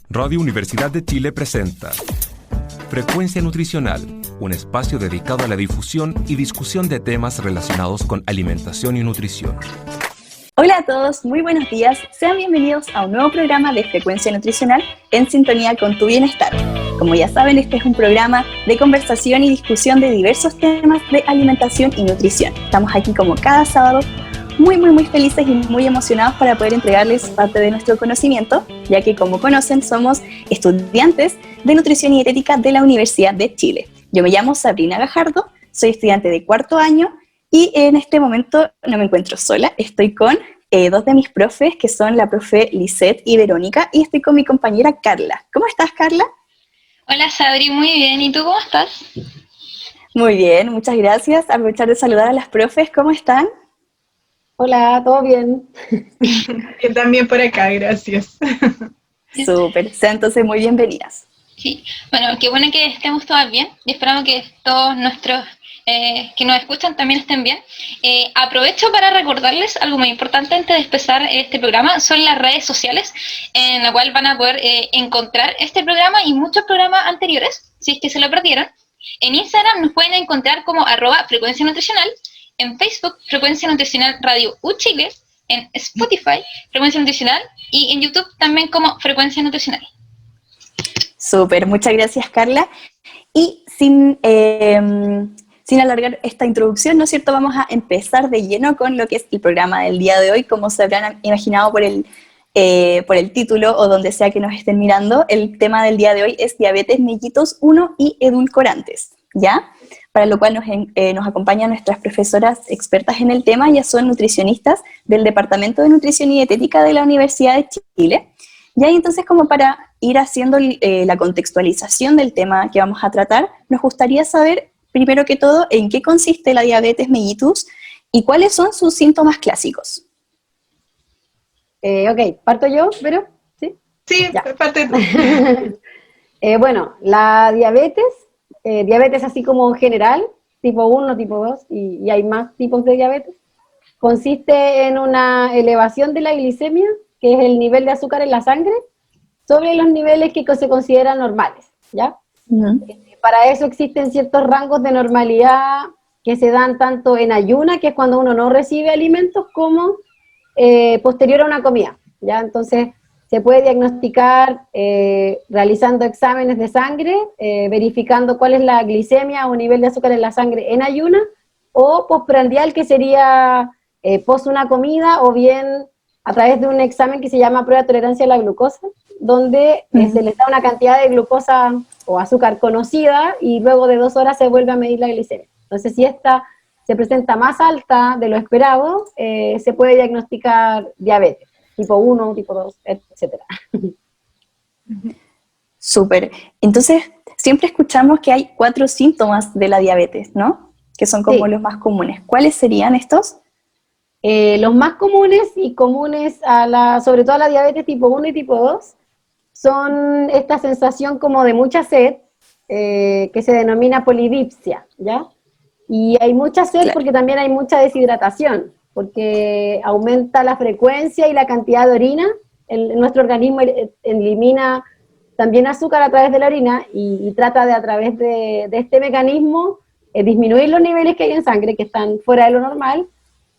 Radio Universidad de Chile presenta Frecuencia Nutricional, un espacio dedicado a la difusión y discusión de temas relacionados con alimentación y nutrición. Hola a todos, muy buenos días. Sean bienvenidos a un nuevo programa de Frecuencia Nutricional en sintonía con tu bienestar. Como ya saben, este es un programa de conversación y discusión de diversos temas de alimentación y nutrición. Estamos aquí como cada sábado muy felices y muy emocionados para poder entregarles parte de nuestro conocimiento, ya que como conocen somos estudiantes de nutrición y dietética de la Universidad de Chile. Yo me llamo Sabrina Gajardo, soy estudiante de cuarto año y en este momento no me encuentro sola, estoy con dos de mis profes que son la profe Lisette y Verónica y estoy con mi compañera Carla. ¿Cómo estás, Carla? Hola Sabri, muy bien. ¿Y tú cómo estás? Muy bien, muchas gracias. Aprovechar de saludar a las profes, ¿cómo están? Hola, ¿todo bien? Yo también por acá, gracias. Súper, sean entonces muy bienvenidas. Sí, bueno, qué bueno que estemos todas bien y esperamos que todos nuestros que nos escuchan también estén bien. Aprovecho para recordarles algo muy importante antes de empezar este programa, son las redes sociales en la cual van a poder encontrar este programa y muchos programas anteriores, si es que se lo perdieron. En Instagram nos pueden encontrar como @frecuencia nutricional, en Facebook Frecuencia Nutricional Radio U Chile, en Spotify Frecuencia Nutricional y en YouTube también como Frecuencia Nutricional. Súper, muchas gracias, Carla. Y sin alargar esta introducción, ¿no es cierto? Vamos a empezar de lleno con lo que es el programa del día de hoy. Como se habrán imaginado por el título o donde sea que nos estén mirando, el tema del día de hoy es diabetes mellitus 1 y edulcorantes, ¿ya? Para lo cual nos acompañan nuestras profesoras expertas en el tema, ya son nutricionistas del Departamento de Nutrición y Dietética de la Universidad de Chile. Y ahí entonces, como para ir haciendo la contextualización del tema que vamos a tratar, nos gustaría saber, primero que todo, en qué consiste la diabetes mellitus y cuáles son sus síntomas clásicos. Ok, ¿parto yo, Vero? Sí, Sí, ya. parte tú. Bueno, la diabetes así como general, tipo 1, tipo 2, y hay más tipos de diabetes, consiste en una elevación de la glicemia, que es el nivel de azúcar en la sangre, sobre los niveles que se consideran normales, ¿ya? Para eso existen ciertos rangos de normalidad que se dan tanto en ayuna, que es cuando uno no recibe alimentos, como posterior a una comida, ¿ya? Entonces, se puede diagnosticar realizando exámenes de sangre, verificando cuál es la glicemia o nivel de azúcar en la sangre en ayuna, o postprandial, que sería post una comida, o bien a través de un examen que se llama prueba de tolerancia a la glucosa, donde se les da una cantidad de glucosa o azúcar conocida y luego de 2 horas se vuelve a medir la glicemia. Entonces, si esta se presenta más alta de lo esperado, se puede diagnosticar diabetes, tipo 1, tipo 2, etcétera. Súper. Entonces, siempre escuchamos que hay 4 síntomas de la diabetes, ¿no? Que son como Sí. los más comunes. ¿Cuáles serían estos? Los más comunes y comunes sobre todo a la diabetes tipo 1 y tipo 2, son esta sensación como de mucha sed, que se denomina polidipsia, ¿ya? Y hay mucha sed, claro, porque también hay mucha deshidratación, porque aumenta la frecuencia y la cantidad de orina. Nuestro organismo elimina también azúcar a través de la orina y trata de, a través de este mecanismo, disminuir los niveles que hay en sangre, que están fuera de lo normal,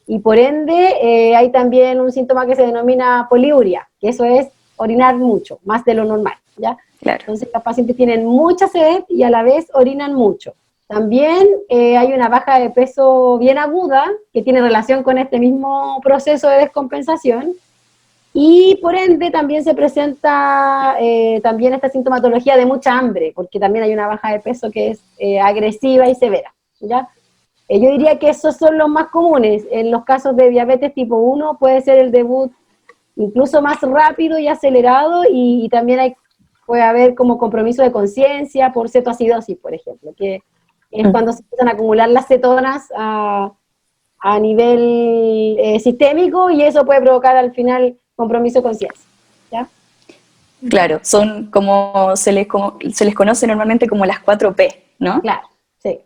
y por ende hay también un síntoma que se denomina poliuria, que eso es orinar mucho, más de lo normal, ¿ya? Claro. Entonces los pacientes tienen mucha sed y a la vez orinan mucho. También hay una baja de peso bien aguda, que tiene relación con este mismo proceso de descompensación, y por ende también se presenta también esta sintomatología de mucha hambre, porque también hay una baja de peso que es agresiva y severa, ¿ya? Yo diría que esos son los más comunes. En los casos de diabetes tipo 1 puede ser el debut incluso más rápido y acelerado, y también puede haber como compromiso de conciencia por cetoacidosis, por ejemplo, que es cuando se empiezan a acumular las cetonas a nivel sistémico, y eso puede provocar al final compromiso de conciencia, ¿ya? Claro, son como se les conoce normalmente como las 4P, ¿no? Claro, sí.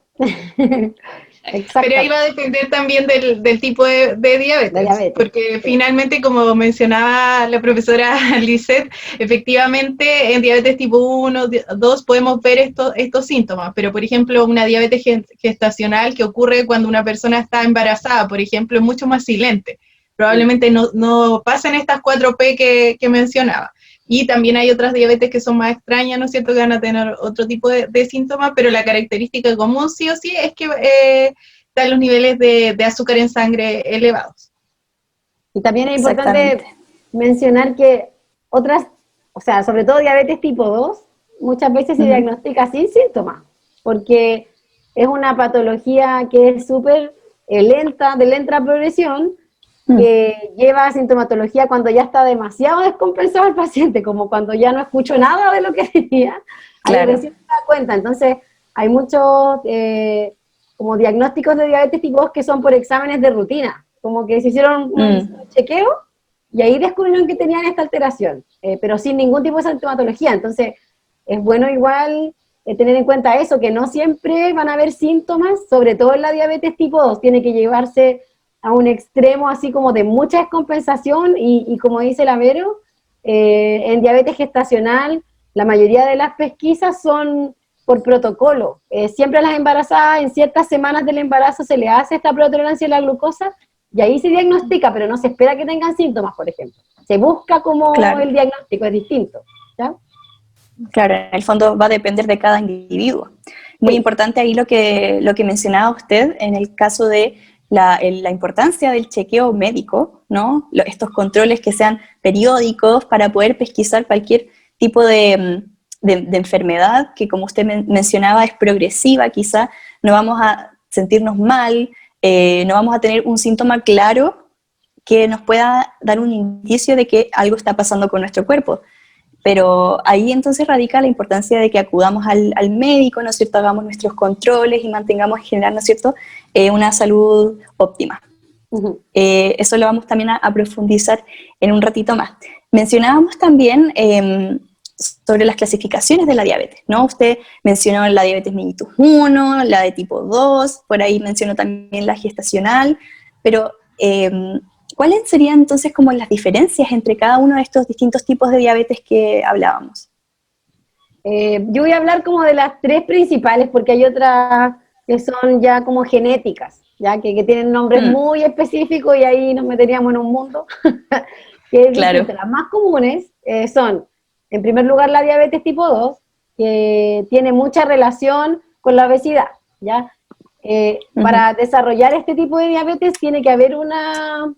Exacto. Pero ahí va a depender también del tipo de diabetes, De diabetes, porque sí. finalmente, como mencionaba la profesora Lisette, efectivamente en diabetes tipo 1, 2 podemos ver estos síntomas, pero por ejemplo una diabetes gestacional que ocurre cuando una persona está embarazada, por ejemplo, es mucho más silente. Probablemente no pasen estas 4P que mencionaba. Y también hay otras diabetes que son más extrañas, ¿no es cierto?, que van a tener otro tipo de síntomas, pero la característica común sí o sí es que están los niveles de azúcar en sangre elevados. Y también es Exactamente. importante mencionar que otras, o sea, sobre todo diabetes tipo 2, muchas veces se diagnostica sin síntomas, porque es una patología que es súper lenta, de lenta progresión, que lleva a sintomatología cuando ya está demasiado descompensado el paciente, como cuando ya no escucho nada de lo que decía, ahí Claro. recién se da cuenta. Entonces, hay muchos como diagnósticos de diabetes tipo 2 que son por exámenes de rutina, como que se hicieron un chequeo y ahí descubrieron que tenían esta alteración, pero sin ningún tipo de sintomatología. Entonces, es bueno igual tener en cuenta eso, que no siempre van a haber síntomas, sobre todo en la diabetes tipo 2, tiene que llevarse a un extremo así como de mucha descompensación y como dice la Vero, en diabetes gestacional la mayoría de las pesquisas son por protocolo. Siempre a las embarazadas en ciertas semanas del embarazo se le hace esta protolerancia a la glucosa y ahí se diagnostica, pero no se espera que tengan síntomas, por ejemplo. Se busca como el diagnóstico, es distinto, ¿ya? Claro, en el fondo va a depender de cada individuo. Muy importante ahí lo que mencionaba usted en el caso de la importancia del chequeo médico, ¿no? Estos controles que sean periódicos para poder pesquisar cualquier tipo de enfermedad que, como usted mencionaba, es progresiva, quizá no vamos a sentirnos mal, no vamos a tener un síntoma claro que nos pueda dar un indicio de que algo está pasando con nuestro cuerpo. Pero ahí entonces radica la importancia de que acudamos al médico, ¿no es cierto?, hagamos nuestros controles y mantengamos en general, ¿no es cierto?, una salud óptima. Eso lo vamos también a profundizar en un ratito más. Mencionábamos también sobre las clasificaciones de la diabetes, ¿no? Usted mencionó la diabetes mellitus 1, la de tipo 2, por ahí mencionó también la gestacional, pero ¿cuáles serían entonces como las diferencias entre cada uno de estos distintos tipos de diabetes que hablábamos? Yo voy a hablar como de las tres principales, porque hay otras que son ya como genéticas, ya que tienen nombres muy específicos y ahí nos meteríamos en un mundo que es distinto. Las más comunes son, en primer lugar, la diabetes tipo 2, que tiene mucha relación con la obesidad, ¿ya? Para desarrollar este tipo de diabetes tiene que haber una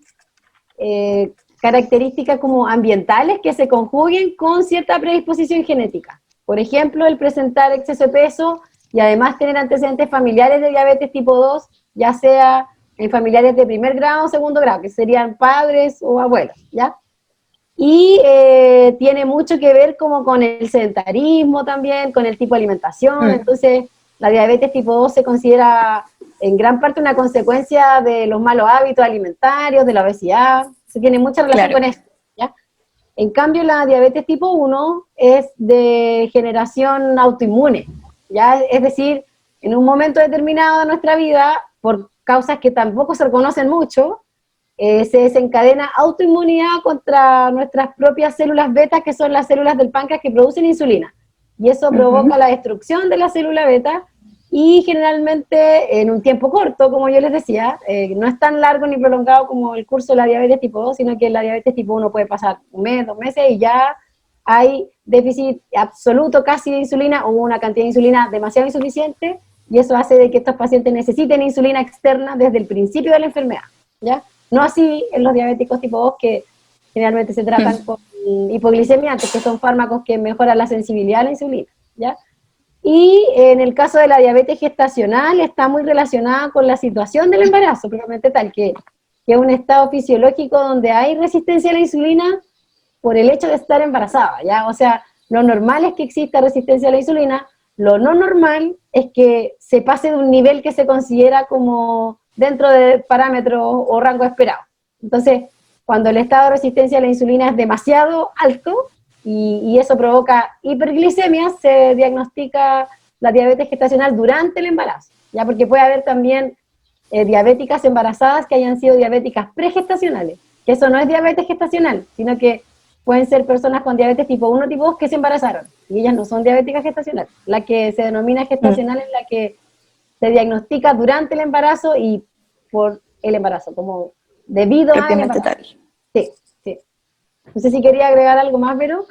características como ambientales que se conjuguen con cierta predisposición genética. Por ejemplo, el presentar exceso de peso y además tener antecedentes familiares de diabetes tipo 2, ya sea en familiares de primer grado o segundo grado, que serían padres o abuelos, ¿ya? Y tiene mucho que ver como con el sedentarismo también, con el tipo de alimentación. Entonces la diabetes tipo 2 se considera en gran parte una consecuencia de los malos hábitos alimentarios, de la obesidad. Se tiene mucha relación con esto, ¿ya? En cambio la diabetes tipo 1 es de generación autoinmune, ¿ya? Es decir, en un momento determinado de nuestra vida, por causas que tampoco se reconocen mucho, se desencadena autoinmunidad contra nuestras propias células beta, que son las células del páncreas que producen insulina. Y eso provoca la destrucción de la célula beta y generalmente en un tiempo corto, como yo les decía, no es tan largo ni prolongado como el curso de la diabetes tipo 2, sino que la diabetes tipo 1 puede pasar un mes, 2 meses y ya hay déficit absoluto casi de insulina o una cantidad de insulina demasiado insuficiente y eso hace de que estos pacientes necesiten insulina externa desde el principio de la enfermedad, ¿ya? No así en los diabéticos tipo 2 que generalmente se tratan con hipoglicemiantes, que son fármacos que mejoran la sensibilidad a la insulina, ¿ya? Y en el caso de la diabetes gestacional está muy relacionada con la situación del embarazo, propiamente tal, que es un estado fisiológico donde hay resistencia a la insulina por el hecho de estar embarazada, ¿ya? O sea, lo normal es que exista resistencia a la insulina, lo no normal es que se pase de un nivel que se considera como dentro de parámetros o rango esperado. Entonces, cuando el estado de resistencia a la insulina es demasiado alto y eso provoca hiperglicemia, se diagnostica la diabetes gestacional durante el embarazo, ¿ya? Porque puede haber también diabéticas embarazadas que hayan sido diabéticas pregestacionales, que eso no es diabetes gestacional, sino que pueden ser personas con diabetes tipo 1, tipo 2 que se embarazaron, y ellas no son diabéticas gestacionales. La que se denomina gestacional es la que se diagnostica durante el embarazo y por el embarazo, como debido al embarazo. Sí, sí. No sé si quería agregar algo más, Vero,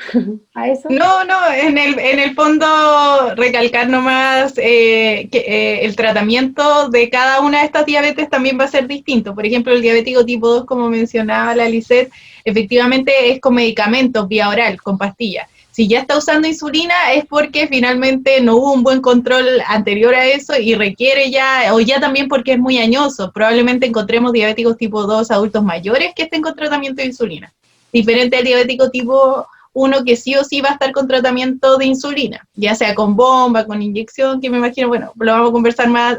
a eso. No, en el fondo recalcar nomás que el tratamiento de cada una de estas diabetes también va a ser distinto. Por ejemplo, el diabético tipo 2, como mencionaba la Lisette, efectivamente es con medicamentos, vía oral, con pastillas. Si ya está usando insulina es porque finalmente no hubo un buen control anterior a eso y requiere ya, o ya también porque es muy añoso. Probablemente encontremos diabéticos tipo 2 adultos mayores que estén con tratamiento de insulina. Diferente al diabético tipo 1 que sí o sí va a estar con tratamiento de insulina, ya sea con bomba, con inyección, que me imagino, bueno, lo vamos a conversar más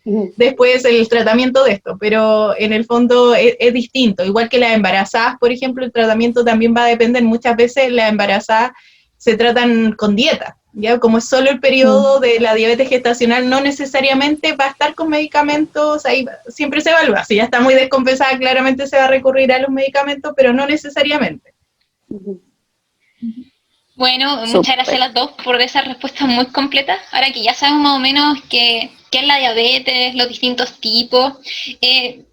después el tratamiento de esto, pero en el fondo es distinto, igual que las embarazadas, por ejemplo, el tratamiento también va a depender, muchas veces las embarazadas se tratan con dieta, ya como es solo el periodo de la diabetes gestacional, no necesariamente va a estar con medicamentos, ahí siempre se evalúa, si ya está muy descompensada, claramente se va a recurrir a los medicamentos, pero no necesariamente. Bueno, muchas gracias a las dos por esas respuestas muy completas. Ahora que ya sabemos más o menos qué es la diabetes, los distintos tipos,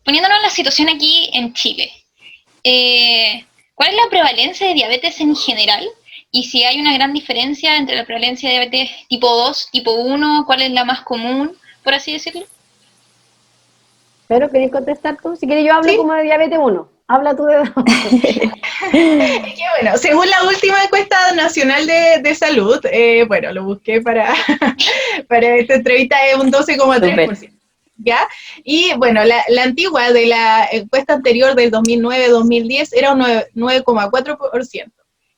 poniéndonos en la situación aquí en Chile, ¿cuál es la prevalencia de diabetes en general? Y si hay una gran diferencia entre la prevalencia de diabetes tipo 2, tipo 1, ¿cuál es la más común, por así decirlo? Pero, ¿queréis contestar tú? Si quieres yo hablo como de diabetes 1. Habla tú de... Es que bueno, según la última encuesta nacional de salud, bueno, lo busqué para esta entrevista, es un 12,3%. ¿Ya? Y bueno, la antigua de la encuesta anterior del 2009-2010 era un 9,4%.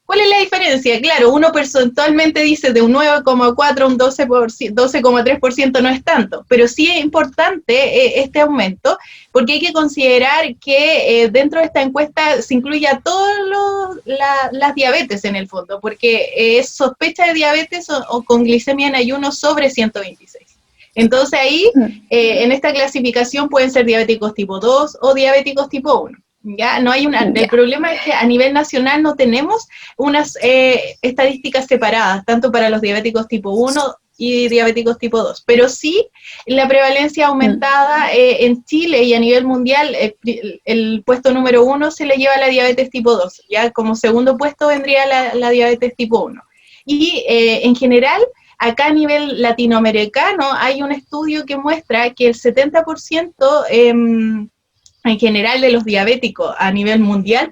¿Cuál es la diferencia? Claro, uno porcentualmente dice de un 9,4 a un 12,3% no es tanto, pero sí es importante este aumento porque hay que considerar que dentro de esta encuesta se incluye a todas las diabetes en el fondo, porque es sospecha de diabetes o con glicemia en ayuno sobre 126. Entonces ahí, en esta clasificación pueden ser diabéticos tipo 2 o diabéticos tipo 1. Ya no hay el problema es que a nivel nacional no tenemos unas estadísticas separadas, tanto para los diabéticos tipo 1 y diabéticos tipo 2, pero sí la prevalencia aumentada en Chile y a nivel mundial, el puesto número 1 se le lleva a la diabetes tipo 2, ya como segundo puesto vendría la diabetes tipo 1. Y en general, acá a nivel latinoamericano hay un estudio que muestra que el 70% en general de los diabéticos a nivel mundial,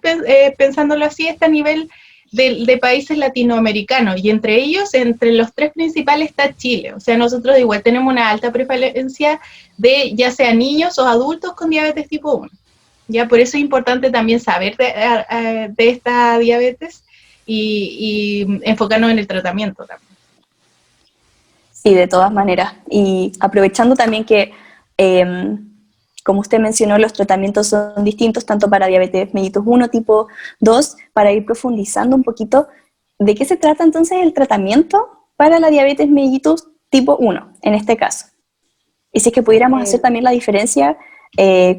pensándolo así, está a nivel de países latinoamericanos, y entre ellos, entre los tres principales está Chile. O sea, nosotros igual tenemos una alta prevalencia de ya sea niños o adultos con diabetes tipo 1. Ya por eso es importante también saber de esta diabetes y enfocarnos en el tratamiento también. Sí, de todas maneras. Y aprovechando también que, como usted mencionó, los tratamientos son distintos tanto para diabetes mellitus 1, tipo 2, para ir profundizando un poquito, ¿de qué se trata entonces el tratamiento para la diabetes mellitus tipo 1, en este caso? Y si es que pudiéramos hacer también la diferencia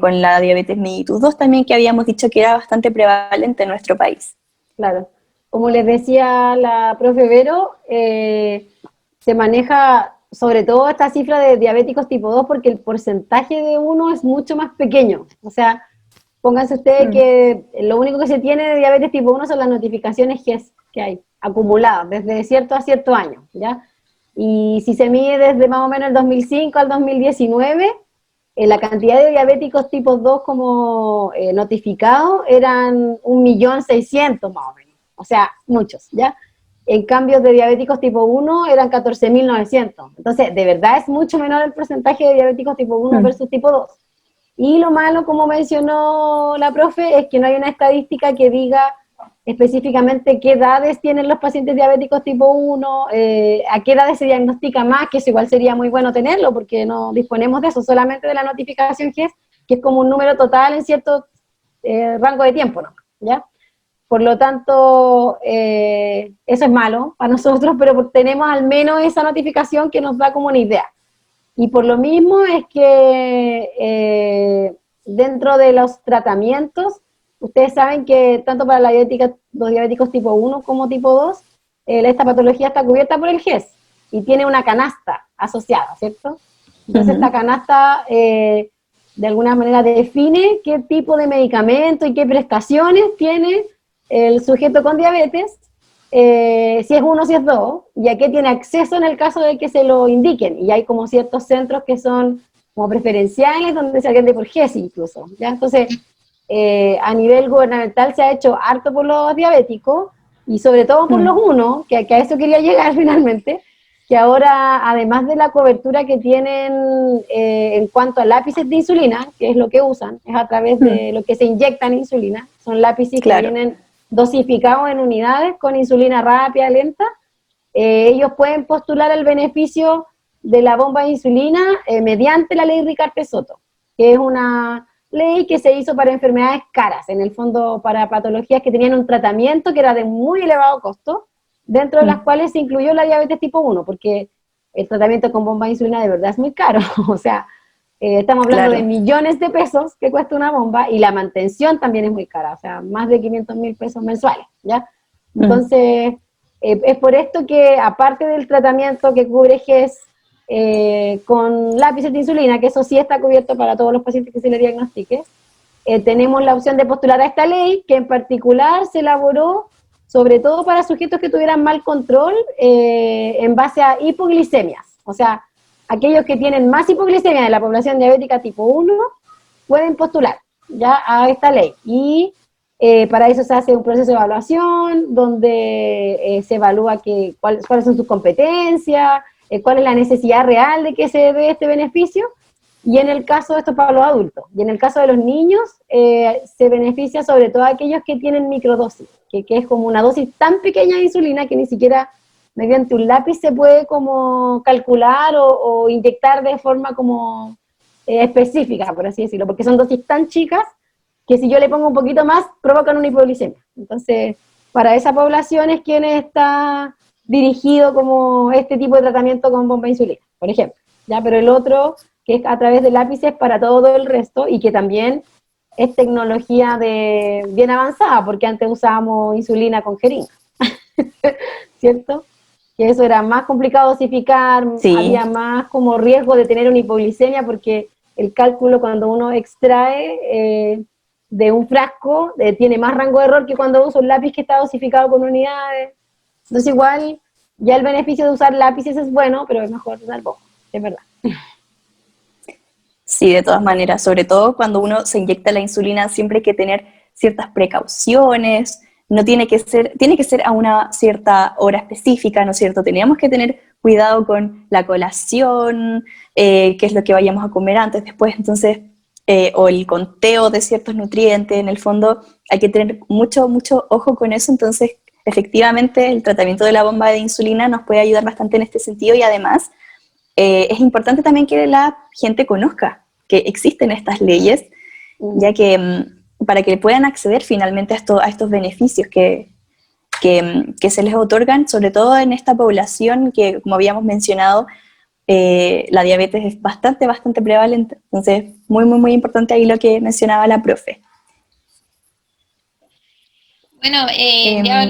con la diabetes mellitus 2 también, que habíamos dicho que era bastante prevalente en nuestro país. Claro. Como les decía la profe Vero, se maneja sobre todo esta cifra de diabéticos tipo 2 porque el porcentaje de uno es mucho más pequeño. O sea, pónganse ustedes que lo único que se tiene de diabetes tipo 1 son las notificaciones que hay acumuladas desde cierto a cierto año, ¿ya? Y si se mide desde más o menos el 2005 al 2019, la cantidad de diabéticos tipo 2 como notificados eran 1.600.000 más o menos. O sea, muchos, ¿ya? En cambio de diabéticos tipo 1 eran 14.900. Entonces, de verdad es mucho menor el porcentaje de diabéticos tipo 1 versus tipo 2. Y lo malo, como mencionó la profe, es que no hay una estadística que diga específicamente qué edades tienen los pacientes diabéticos tipo 1, a qué edades se diagnostica más, que eso igual sería muy bueno tenerlo, porque no disponemos de eso, solamente de la notificación GES, que es como un número total en cierto rango de tiempo, ¿no? ¿Ya? Por lo tanto, eso es malo para nosotros, pero tenemos al menos esa notificación que nos da como una idea. Y por lo mismo es que dentro de los tratamientos, ustedes saben que tanto para los diabéticos tipo 1 como tipo 2, esta patología está cubierta por el GES y tiene una canasta asociada, ¿cierto? Entonces esta canasta de alguna manera define qué tipo de medicamento y qué prestaciones tiene el sujeto con diabetes, si es 1 o si es 2, y a qué tiene acceso en el caso de que se lo indiquen. Y hay como ciertos centros que son como preferenciales, donde se atiende por GES incluso, ¿ya? Entonces, a nivel gubernamental se ha hecho harto por los diabéticos, y sobre todo por los 1, que a eso quería llegar finalmente, que ahora, además de la cobertura que tienen en cuanto a lápices de insulina, que es lo que usan, es a través de lo que se inyectan insulina, son lápices que vienen dosificados en unidades con insulina rápida, lenta. Ellos pueden postular el beneficio de la bomba de insulina mediante la ley Ricarte-Soto, que es una ley que se hizo para enfermedades caras, en el fondo para patologías que tenían un tratamiento que era de muy elevado costo, dentro de las cuales se incluyó la diabetes tipo 1, porque el tratamiento con bomba de insulina de verdad es muy caro, o sea, estamos hablando de millones de pesos que cuesta una bomba, y la mantención también es muy cara, o sea, más de 500.000 pesos mensuales, ¿ya? Entonces, es por esto que, aparte del tratamiento que cubre GES con lápices de insulina, que eso sí está cubierto para todos los pacientes que se le diagnostique, tenemos la opción de postular a esta ley, que en particular se elaboró sobre todo para sujetos que tuvieran mal control en base a hipoglicemias. O sea, aquellos que tienen más hipoglicemia de la población diabética tipo 1 pueden postular ya a esta ley. Y para eso se hace un proceso de evaluación donde se evalúa cuáles son sus competencias, cuál es la necesidad real de que se dé este beneficio. Y en el caso, esto es para los adultos, y en el caso de los niños, se beneficia sobre todo a aquellos que tienen microdosis, que es como una dosis tan pequeña de insulina que ni siquiera mediante un lápiz se puede como calcular o inyectar de forma como específica, por así decirlo, porque son dosis tan chicas que si yo le pongo un poquito más, provocan una hipoglicemia. Entonces, para esa población es quien está dirigido como este tipo de tratamiento con bomba de insulina, por ejemplo, ¿ya? Pero el otro, que es a través de lápices para todo el resto, y que también es tecnología bien avanzada, porque antes usábamos insulina con jeringa, ¿cierto? Que eso era más complicado dosificar, había más como riesgo de tener una hipoglicemia, porque el cálculo cuando uno extrae de un frasco tiene más rango de error que cuando usa un lápiz que está dosificado con unidades. Entonces igual, ya el beneficio de usar lápices es bueno, pero es mejor usar bomba, es verdad. Sí, de todas maneras, sobre todo cuando uno se inyecta la insulina, siempre hay que tener ciertas precauciones, no tiene que ser a una cierta hora específica, ¿no es cierto? Tenemos que tener cuidado con la colación, qué es lo que vayamos a comer antes, después, entonces, o el conteo de ciertos nutrientes, en el fondo hay que tener mucho, mucho ojo con eso. Entonces, efectivamente, el tratamiento de la bomba de insulina nos puede ayudar bastante en este sentido, y además, es importante también que la gente conozca que existen estas leyes, ya que para que puedan acceder finalmente a estos beneficios que se les otorgan, sobre todo en esta población que, como habíamos mencionado, la diabetes es bastante prevalente. Entonces, muy, muy, muy importante ahí lo que mencionaba la profe. Bueno, ya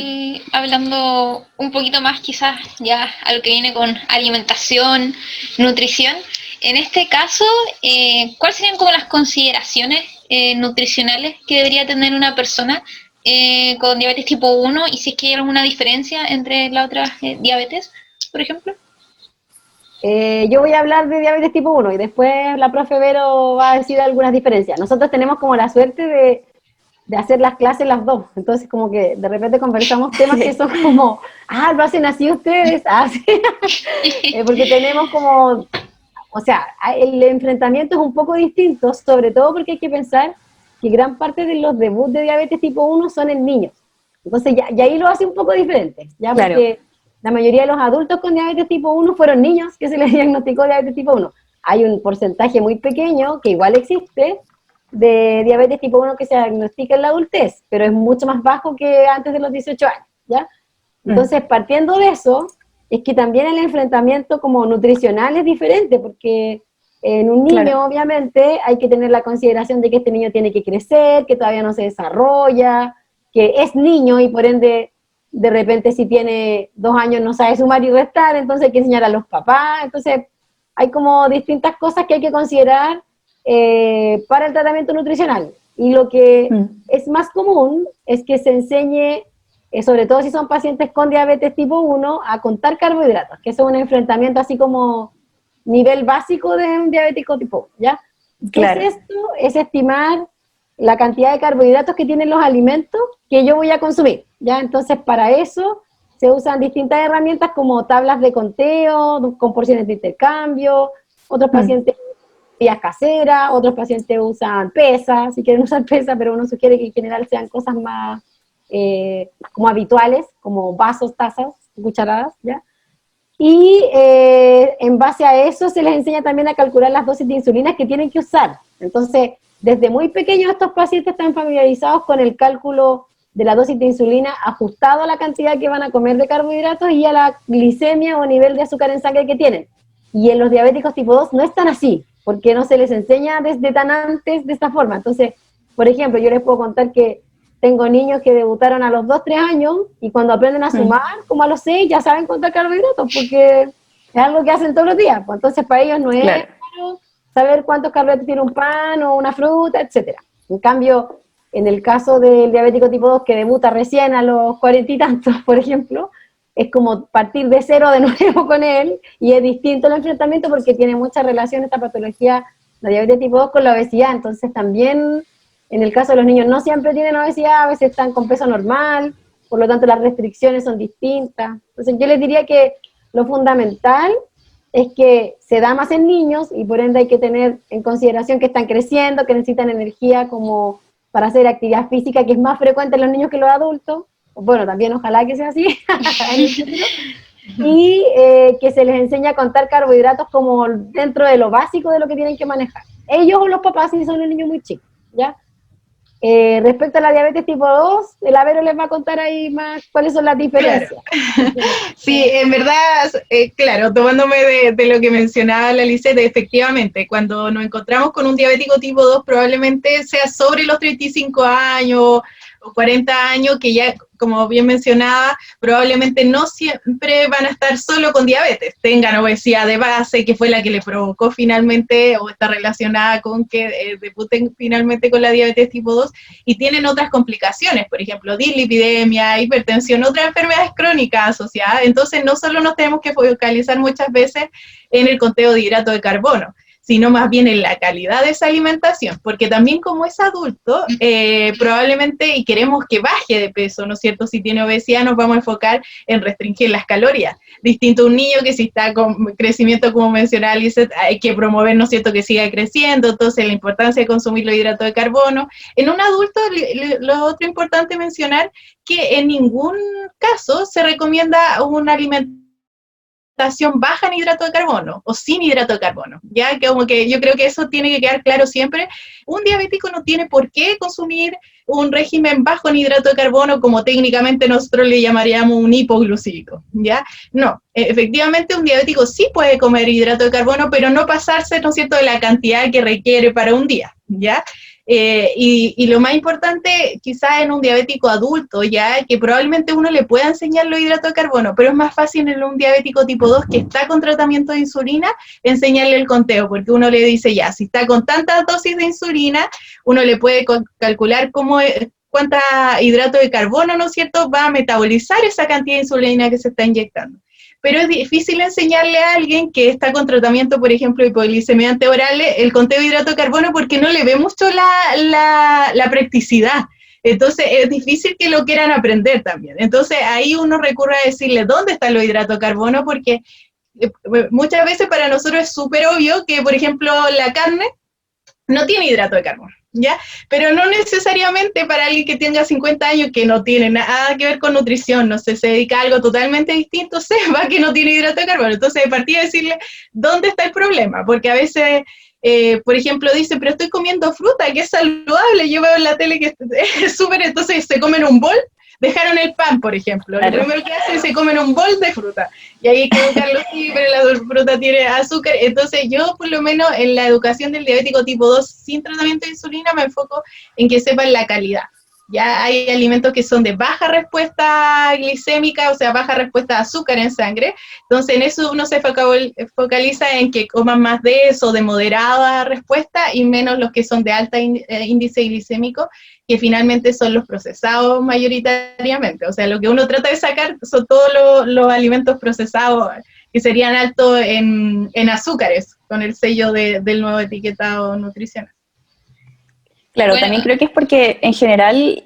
hablando un poquito más quizás ya a lo que viene con alimentación, nutrición, en este caso, ¿cuáles serían como las consideraciones nutricionales que debería tener una persona con diabetes tipo 1, y si es que hay alguna diferencia entre las otras diabetes, por ejemplo? Yo voy a hablar de diabetes tipo 1 y después la profe Vero va a decir algunas diferencias. Nosotros tenemos como la suerte de hacer las clases las dos, entonces como que de repente conversamos temas que son como, lo hacen así ustedes, sí. Porque tenemos como, o sea, el enfrentamiento es un poco distinto, sobre todo porque hay que pensar que gran parte de los debuts de diabetes tipo 1 son en niños, entonces ya ahí lo hace un poco diferente, ya, porque la mayoría de los adultos con diabetes tipo 1 fueron niños que se les diagnosticó diabetes tipo 1. Hay un porcentaje muy pequeño, que igual existe, de diabetes tipo 1 que se diagnostica en la adultez, pero es mucho más bajo que antes de los 18 años, ¿ya? Entonces, partiendo de eso, es que también el enfrentamiento como nutricional es diferente, porque en un niño, Claro. obviamente, hay que tener la consideración de que este niño tiene que crecer, que todavía no se desarrolla, que es niño y por ende, de repente si tiene 2 años no sabe sumar y restar, entonces hay que enseñar a los papás, entonces hay como distintas cosas que hay que considerar para el tratamiento nutricional. Y lo que es más común es que se enseñe, sobre todo si son pacientes con diabetes tipo 1, a contar carbohidratos, que eso es un enfrentamiento así como nivel básico de un diabético tipo 1, ¿ya? Claro. ¿Qué es esto? Es estimar la cantidad de carbohidratos que tienen los alimentos que yo voy a consumir, ¿ya? Entonces, para eso se usan distintas herramientas como tablas de conteo, con porciones de intercambio, otros pacientes vías caseras, otros pacientes usan pesas, si quieren usar pesas, pero uno sugiere que en general sean cosas más como habituales, como vasos, tazas, cucharadas, ¿ya? Y en base a eso se les enseña también a calcular las dosis de insulina que tienen que usar. Entonces, desde muy pequeños estos pacientes están familiarizados con el cálculo de la dosis de insulina ajustado a la cantidad que van a comer de carbohidratos y a la glicemia o nivel de azúcar en sangre que tienen. Y en los diabéticos tipo 2 no es tan así, porque no se les enseña desde tan antes de esta forma. Entonces, por ejemplo, yo les puedo contar que tengo niños que debutaron a los 2, 3 años y cuando aprenden a sumar, como a los 6, ya saben contar carbohidratos, porque es algo que hacen todos los días. Pues entonces, para ellos no es claro saber cuántos carbohidratos tiene un pan o una fruta, etcétera. En cambio, en el caso del diabético tipo 2 que debuta recién a los 40 y tantos, por ejemplo, es como partir de cero de nuevo con él, y es distinto el enfrentamiento porque tiene mucha relación esta patología, la diabetes tipo 2, con la obesidad. Entonces también, en el caso de los niños, no siempre tienen obesidad, a veces están con peso normal, por lo tanto las restricciones son distintas. Entonces yo les diría que lo fundamental es que se da más en niños y por ende hay que tener en consideración que están creciendo, que necesitan energía como para hacer actividad física, que es más frecuente en los niños que en los adultos. Bueno, también ojalá que sea así, y que se les enseña a contar carbohidratos como dentro de lo básico de lo que tienen que manejar. Ellos o los papás si son los niños muy chicos, ¿ya? Respecto a la diabetes tipo 2, el Avero les va a contar ahí más cuáles son las diferencias. Claro. Sí, en verdad, claro, tomándome de lo que mencionaba la Lisette, efectivamente, cuando nos encontramos con un diabético tipo 2, probablemente sea sobre los 35 años o 40 años, que ya, como bien mencionaba, probablemente no siempre van a estar solo con diabetes, tengan obesidad de base, que fue la que le provocó finalmente, o está relacionada con que debuten finalmente con la diabetes tipo 2, y tienen otras complicaciones, por ejemplo, dislipidemia, hipertensión, otras enfermedades crónicas asociadas. Entonces no solo nos tenemos que focalizar muchas veces en el conteo de hidrato de carbono, sino más bien en la calidad de esa alimentación, porque también como es adulto, probablemente, y queremos que baje de peso, ¿no es cierto? Si tiene obesidad nos vamos a enfocar en restringir las calorías, distinto a un niño que si está con crecimiento, como mencionaba Lizeth, hay que promover, ¿no es cierto?, que siga creciendo, entonces la importancia de consumir los hidratos de carbono. En un adulto, lo otro importante mencionar, que en ningún caso se recomienda una alimentación baja en hidrato de carbono o sin hidrato de carbono, ya que como que yo creo que eso tiene que quedar claro siempre. Un diabético no tiene por qué consumir un régimen bajo en hidrato de carbono, como técnicamente nosotros le llamaríamos un hipoglucímico, ¿ya? No, efectivamente un diabético sí puede comer hidrato de carbono, pero no pasarse, ¿no es cierto?, de la cantidad que requiere para un día, ¿ya? Y lo más importante, quizás en un diabético adulto, ya que probablemente uno le pueda enseñar los hidratos de carbono, pero es más fácil en un diabético tipo 2 que está con tratamiento de insulina, enseñarle el conteo, porque uno le dice ya, si está con tantas dosis de insulina, uno le puede calcular cuánta hidrato de carbono, ¿no es cierto?, va a metabolizar esa cantidad de insulina que se está inyectando. Pero es difícil enseñarle a alguien que está con tratamiento, por ejemplo, hipoglicemia anteoral, el conteo de hidrato de carbono, porque no le ve mucho la practicidad. Entonces es difícil que lo quieran aprender también. Entonces ahí uno recurre a decirle dónde están los hidratos de carbono, porque muchas veces para nosotros es súper obvio que, por ejemplo, la carne no tiene hidrato de carbono, ¿ya? Pero no necesariamente para alguien que tenga 50 años, que no tiene nada que ver con nutrición, no sé, se dedica a algo totalmente distinto, sepa que no tiene hidrato de carbono. Entonces, de partida decirle dónde está el problema, porque a veces, por ejemplo, dice, pero estoy comiendo fruta, que es saludable, yo veo en la tele que es súper, entonces se comen un bol dejaron el pan, por ejemplo. Claro. Lo primero que hacen es se comen un bol de fruta. Y ahí hay que educarlos, sí, pero la fruta tiene azúcar. Entonces yo, por lo menos, en la educación del diabético tipo 2 sin tratamiento de insulina, me enfoco en que sepan la calidad. Ya hay alimentos que son de baja respuesta glicémica, o sea, baja respuesta a azúcar en sangre. Entonces, en eso uno se focaliza en que coman más de eso, de moderada respuesta, y menos los que son de alta índice glicémico, que finalmente son los procesados mayoritariamente. O sea, lo que uno trata de sacar son todos los alimentos procesados que serían altos en azúcares, con el sello del nuevo etiquetado nutricional. Claro, Bueno. también creo que es porque en general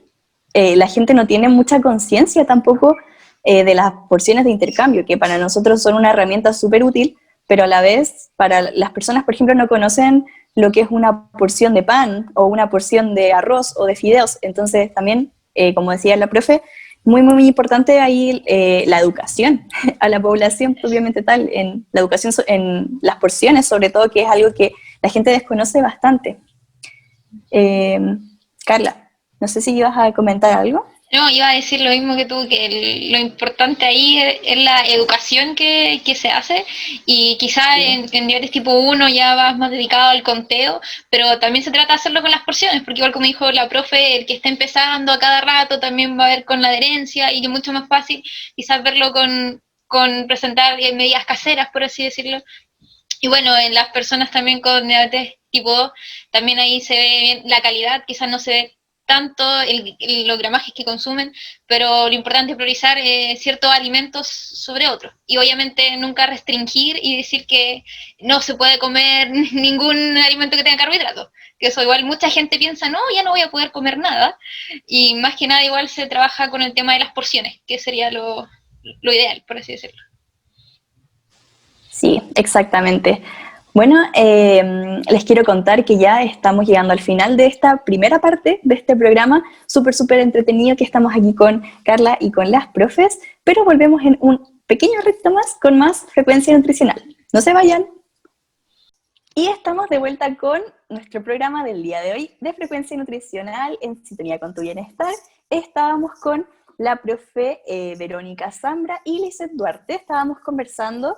la gente no tiene mucha conciencia tampoco de las porciones de intercambio, que para nosotros son una herramienta súper útil, pero a la vez para las personas, por ejemplo, no conocen lo que es una porción de pan o una porción de arroz o de fideos. Entonces también, como decía la profe, muy, muy, muy importante ahí la educación a la población propiamente tal, en la educación en las porciones sobre todo, que es algo que la gente desconoce bastante. Carla, no sé si ibas a comentar algo. No, iba a decir lo mismo que tú, que lo importante ahí es la educación que se hace, y quizá en diabetes tipo 1 ya vas más dedicado al conteo, pero también se trata de hacerlo con las porciones, porque igual como dijo la profe, el que está empezando a cada rato también va a ver con la adherencia, y que es mucho más fácil quizás verlo con presentar medidas caseras, por así decirlo. Y bueno, en las personas también con diabetes tipo 2, también ahí se ve bien la calidad, quizás no se ve tanto los gramajes que consumen, pero lo importante es priorizar ciertos alimentos sobre otros. Y obviamente nunca restringir y decir que no se puede comer ningún alimento que tenga carbohidratos. Que eso igual mucha gente piensa, no, ya no voy a poder comer nada. Y más que nada igual se trabaja con el tema de las porciones, que sería lo ideal, por así decirlo. Sí, exactamente. Bueno, les quiero contar que ya estamos llegando al final de esta primera parte de este programa, súper, súper entretenido, que estamos aquí con Carla y con las profes, pero volvemos en un pequeño reto más con más frecuencia nutricional. No se vayan. Y estamos de vuelta con nuestro programa del día de hoy de frecuencia nutricional en sintonía con tu bienestar. Estábamos con la profe Verónica Zambra y Lizeth Duarte. Estábamos conversando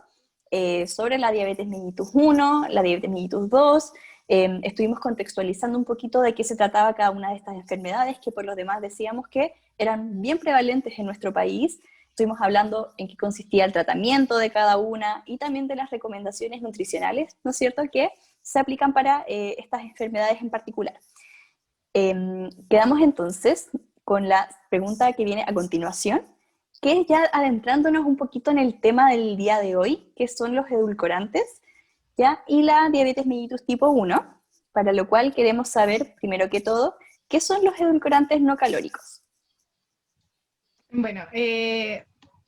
sobre la diabetes mellitus 1, la diabetes mellitus 2, estuvimos contextualizando un poquito de qué se trataba cada una de estas enfermedades, que por lo demás decíamos que eran bien prevalentes en nuestro país. Estuvimos hablando en qué consistía el tratamiento de cada una y también de las recomendaciones nutricionales, ¿no es cierto?, que se aplican para estas enfermedades en particular. Quedamos entonces con la pregunta que viene a continuación, que es ya adentrándonos un poquito en el tema del día de hoy, que son los edulcorantes, ¿ya? Y la diabetes mellitus tipo 1, para lo cual queremos saber, primero que todo, ¿qué son los edulcorantes no calóricos? Bueno,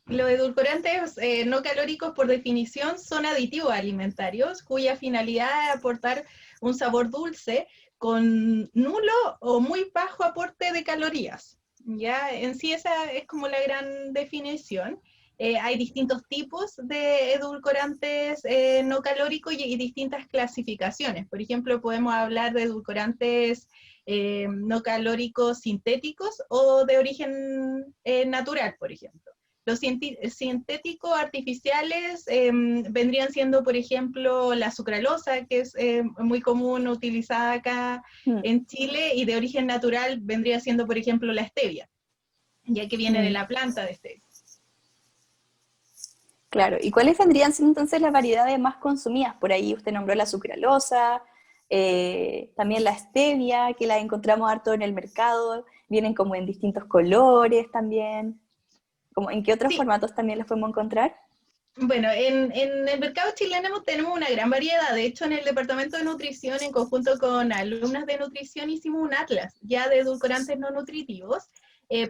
los edulcorantes no calóricos, por definición, son aditivos alimentarios cuya finalidad es aportar un sabor dulce con nulo o muy bajo aporte de calorías. Ya, en sí esa es como la gran definición. Hay distintos tipos de edulcorantes no calóricos y distintas clasificaciones. Por ejemplo, podemos hablar de edulcorantes no calóricos sintéticos o de origen natural, por ejemplo. Los sintéticos artificiales vendrían siendo, por ejemplo, la sucralosa, que es muy común utilizada acá en Chile, y de origen natural vendría siendo, por ejemplo, la stevia, ya que viene de la planta de stevia. Claro, ¿y cuáles vendrían siendo entonces las variedades más consumidas? Por ahí usted nombró la sucralosa, también la stevia, que la encontramos harto en el mercado, vienen como en distintos colores también. ¿En qué otros formatos también los podemos encontrar? Bueno, en el mercado chileno tenemos una gran variedad. De hecho, en el departamento de nutrición, en conjunto con alumnas de nutrición, hicimos un atlas ya de edulcorantes no nutritivos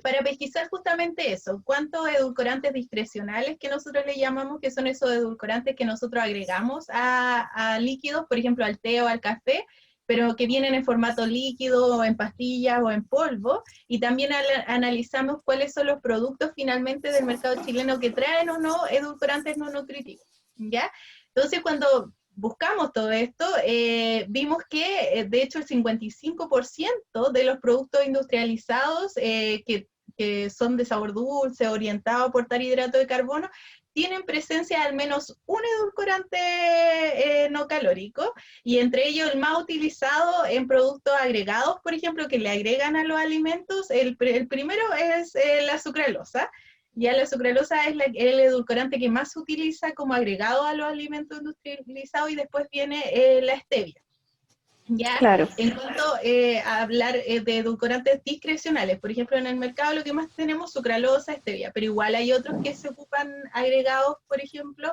para pesquisar justamente eso. ¿Cuántos edulcorantes discrecionales, que nosotros le llamamos, que son esos edulcorantes que nosotros agregamos a líquidos, por ejemplo, al té o al café, pero que vienen en formato líquido, o en pastillas, o en polvo, y también analizamos cuáles son los productos finalmente del mercado chileno que traen o no edulcorantes no nutritivos, ¿ya? Entonces, cuando buscamos todo esto, vimos que, de hecho, el 55% de los productos industrializados que que son de sabor dulce, orientados a aportar hidrato de carbono, tienen presencia de al menos un edulcorante no calórico, y entre ellos el más utilizado en productos agregados, por ejemplo, que le agregan a los alimentos, el primero es la sucralosa. Ya la sucralosa es el edulcorante que más se utiliza como agregado a los alimentos industrializados, y después viene la stevia. Ya, Claro. en cuanto a hablar de edulcorantes discrecionales, por ejemplo, en el mercado lo que más tenemos sucralosa, stevia, pero igual hay otros que se ocupan agregados, por ejemplo,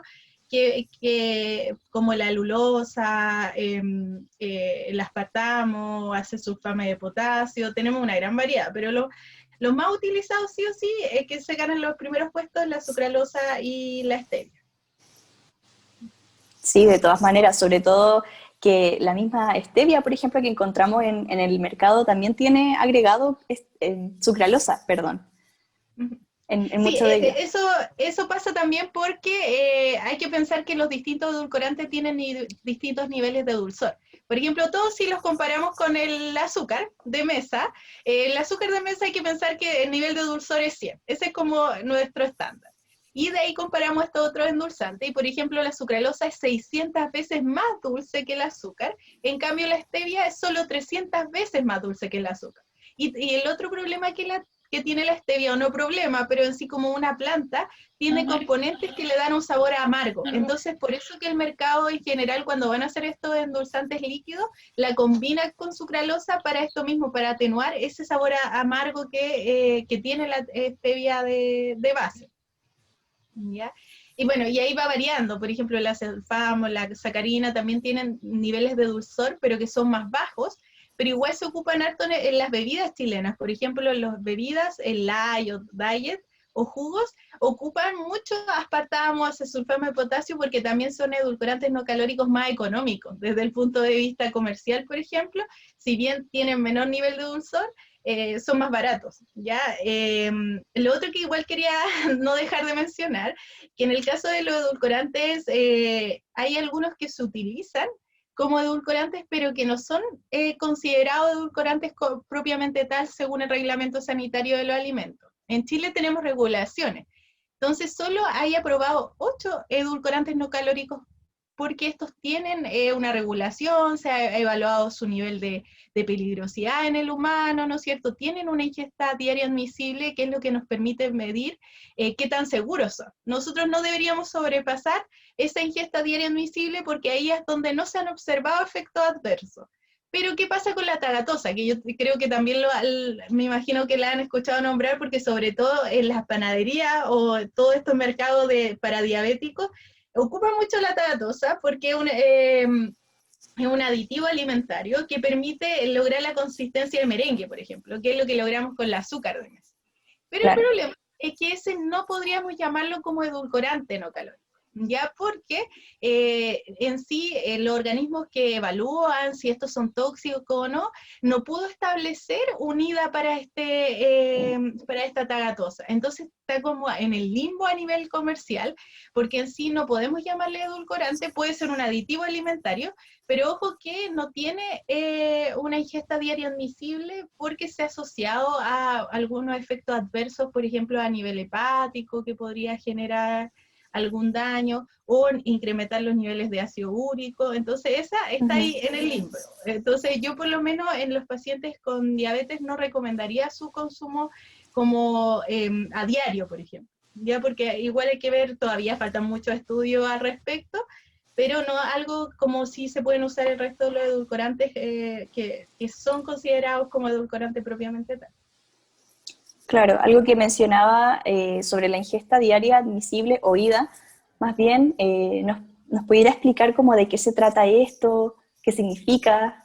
como la lulosa, el aspartamo, acesulfame de potasio, tenemos una gran variedad, pero los más utilizados sí o sí es que se ganan los primeros puestos, la sucralosa y la stevia. Sí, de todas maneras, sobre todo que la misma stevia, por ejemplo, que encontramos en el mercado, también tiene agregado sucralosa, perdón, en Sí, mucho de ellos. eso pasa también porque hay que pensar que los distintos edulcorantes tienen distintos niveles de dulzor. Por ejemplo, todos si los comparamos con el azúcar de mesa hay que pensar que el nivel de dulzor es 100. Ese es como nuestro estándar. Y de ahí comparamos estos otros endulzantes, y por ejemplo la sucralosa es 600 veces más dulce que el azúcar, en cambio la stevia es solo 300 veces más dulce que el azúcar. Y el otro problema que tiene la stevia, o no problema, pero en sí como una planta, tiene componentes que le dan un sabor amargo. Entonces, por eso que el mercado en general, cuando van a hacer estos endulzantes líquidos, la combina con sucralosa para esto mismo, para atenuar ese sabor amargo que tiene la stevia de base. ¿Ya? Y bueno, y ahí va variando, por ejemplo, la acesulfamo, la sacarina también tienen niveles de dulzor, pero que son más bajos, pero igual se ocupan harto en las bebidas chilenas. Por ejemplo, en las bebidas, el light o diet o jugos, ocupan mucho aspartamo, acesulfamo de potasio, porque también son edulcorantes no calóricos más económicos. Desde el punto de vista comercial, por ejemplo, si bien tienen menor nivel de dulzor, son más baratos, ¿ya? Lo otro que igual quería no dejar de mencionar, que en el caso de los edulcorantes, hay algunos que se utilizan como edulcorantes, pero que no son considerados edulcorantes propiamente tal según el reglamento sanitario de los alimentos. En Chile tenemos regulaciones, entonces solo hay aprobado 8 edulcorantes no calóricos porque estos tienen una regulación, se ha evaluado su nivel de peligrosidad en el humano, ¿no es cierto? Tienen una ingesta diaria admisible, que es lo que nos permite medir qué tan seguros son. Nosotros no deberíamos sobrepasar esa ingesta diaria admisible porque ahí es donde no se han observado efectos adversos. Pero ¿qué pasa con la tagatosa? Que yo creo que también me imagino que la han escuchado nombrar, porque sobre todo en las panaderías o todos estos mercados para diabéticos, ocupa mucho la tagatosa porque es un aditivo alimentario que permite lograr la consistencia de merengue, por ejemplo, que es lo que logramos con el azúcar de mesa. Pero claro, el problema es que ese no podríamos llamarlo como edulcorante no calórico, ya porque en sí los organismos que evalúan si estos son tóxicos o no pudo establecer unida para esta tagatosa. Entonces está como en el limbo a nivel comercial, porque en sí no podemos llamarle edulcorante, puede ser un aditivo alimentario, pero ojo que no tiene una ingesta diaria admisible porque se ha asociado a algunos efectos adversos, por ejemplo a nivel hepático, que podría generar algún daño, o incrementar los niveles de ácido úrico. Entonces esa está ahí en el limbo. Entonces yo por lo menos en los pacientes con diabetes no recomendaría su consumo como a diario, por ejemplo, ya, porque igual hay que ver, todavía faltan muchos estudios al respecto, pero no algo como si se pueden usar el resto de los edulcorantes que son considerados como edulcorantes propiamente tal. Claro, algo que mencionaba sobre la ingesta diaria admisible, oída, más bien, ¿nos pudiera explicar cómo de qué se trata esto, qué significa?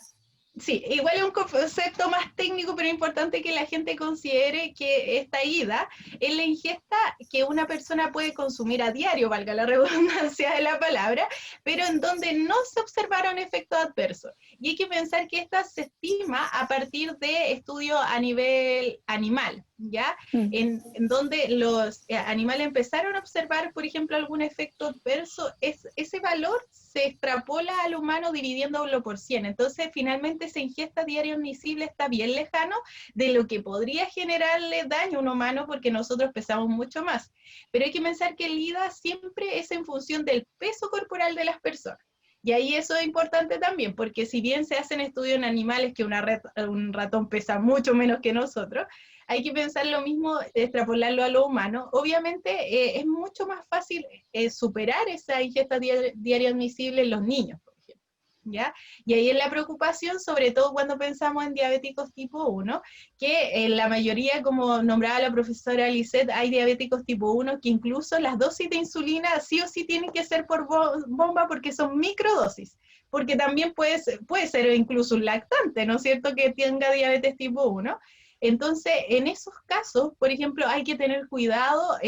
Sí, igual es un concepto más técnico, pero importante que la gente considere que esta ida es la ingesta que una persona puede consumir a diario, valga la redundancia de la palabra, pero en donde no se observaron efectos adversos. Y hay que pensar que esta se estima a partir de estudios a nivel animal, ¿ya? Mm. En donde los animales empezaron a observar, por ejemplo, algún efecto adverso, ese valor se extrapola al humano dividiéndolo por 100. Entonces, finalmente, esa ingesta diaria admisible está bien lejano de lo que podría generarle daño a un humano porque nosotros pesamos mucho más. Pero hay que pensar que el IDA siempre es en función del peso corporal de las personas. Y ahí eso es importante también, porque si bien se hacen estudios en animales que un ratón pesa mucho menos que nosotros, hay que pensar lo mismo, extrapolarlo a lo humano. Obviamente es mucho más fácil superar esa ingesta diaria admisible en los niños, por ejemplo, ¿ya? Y ahí es la preocupación, sobre todo cuando pensamos en diabéticos tipo 1, que en la mayoría, como nombraba la profesora Lisette, hay diabéticos tipo 1 que incluso las dosis de insulina sí o sí tienen que ser por bomba porque son microdosis, porque también puede ser incluso un lactante, ¿no es cierto?, que tenga diabetes tipo 1. Entonces, en esos casos, por ejemplo, hay que tener cuidado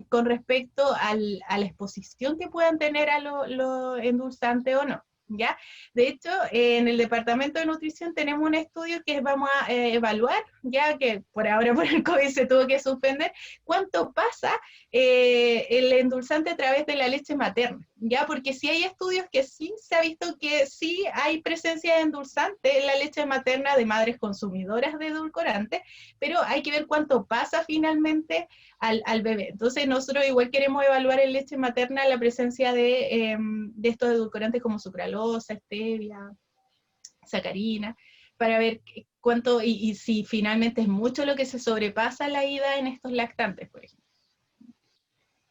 con respecto a la exposición que puedan tener a lo endulzante o no, ¿ya? De hecho, en el Departamento de Nutrición tenemos un estudio que vamos a evaluar, ya que por ahora por el COVID se tuvo que suspender, cuánto pasa el endulzante a través de la leche materna, ¿ya? Porque sí hay estudios que sí se ha visto que sí hay presencia de endulzante en la leche materna de madres consumidoras de edulcorantes, pero hay que ver cuánto pasa finalmente al bebé. Entonces nosotros igual queremos evaluar en leche materna la presencia de estos edulcorantes como sucralosa, stevia, sacarina, para ver cuánto y si finalmente es mucho lo que se sobrepasa la ida en estos lactantes, por ejemplo.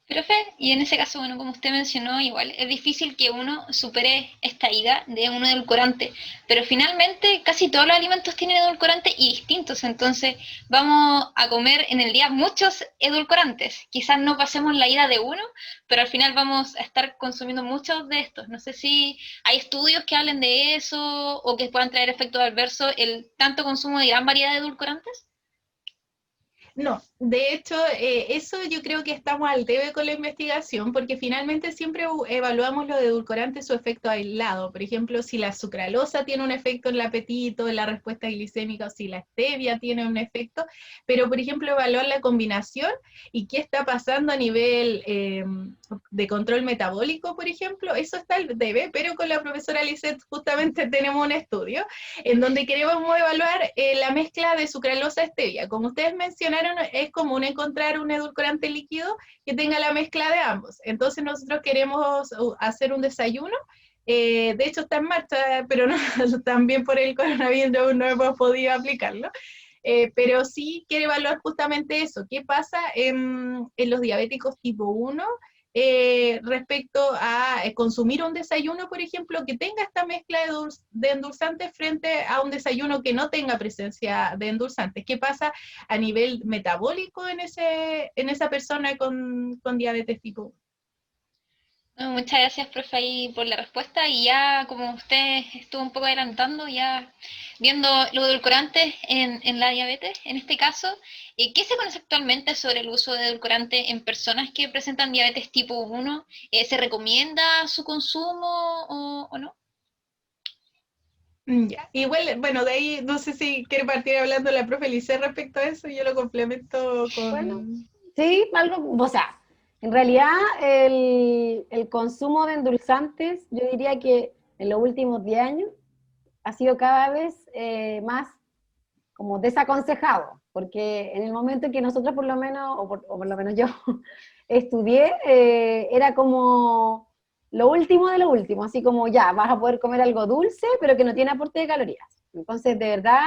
Profe, y en ese caso, bueno, como usted mencionó, igual es difícil que uno supere esta ida de un edulcorante, pero finalmente casi todos los alimentos tienen edulcorantes y distintos, entonces vamos a comer en el día muchos edulcorantes. Quizás no pasemos la ida de uno, pero al final vamos a estar consumiendo muchos de estos. No sé si hay estudios que hablen de eso o que puedan traer efectos adversos el tanto consumo de gran variedad de edulcorantes. No, de hecho, eso yo creo que estamos al debe con la investigación, porque finalmente siempre evaluamos los edulcorantes su efecto aislado. Por ejemplo, si la sucralosa tiene un efecto en el apetito, en la respuesta glicémica, o si la stevia tiene un efecto, pero por ejemplo, evaluar la combinación y qué está pasando a nivel de control metabólico, por ejemplo, eso está al debe, pero con la profesora Lisette justamente tenemos un estudio en donde queremos evaluar la mezcla de sucralosa-stevia. Como ustedes mencionaron, es común encontrar un edulcorante líquido que tenga la mezcla de ambos. Entonces nosotros queremos hacer un desayuno, de hecho está en marcha, pero no, también por el coronavirus no hemos podido aplicarlo. Pero sí quiere evaluar justamente eso, qué pasa en los diabéticos tipo 1 respecto a consumir un desayuno, por ejemplo, que tenga esta mezcla de endulzantes frente a un desayuno que no tenga presencia de endulzantes. ¿Qué pasa a nivel metabólico en esa persona con diabetes tipo 1? No, muchas gracias, profe, ahí por la respuesta. Y ya, como usted estuvo un poco adelantando, ya viendo los edulcorantes en la diabetes, en este caso, ¿qué se conoce actualmente sobre el uso de edulcorantes en personas que presentan diabetes tipo 1? ¿Se recomienda su consumo o no? Ya. Igual, bueno, de ahí no sé si quiere partir hablando la profe Lice respecto a eso, yo lo complemento Bueno, con... sí, algo, o sea, en realidad el consumo de endulzantes, yo diría que en los últimos 10 años ha sido cada vez más como desaconsejado, porque en el momento en que nosotros por lo menos, o por lo menos yo, estudié, era como lo último de lo último, así como ya, vas a poder comer algo dulce, pero que no tiene aporte de calorías. Entonces, de verdad,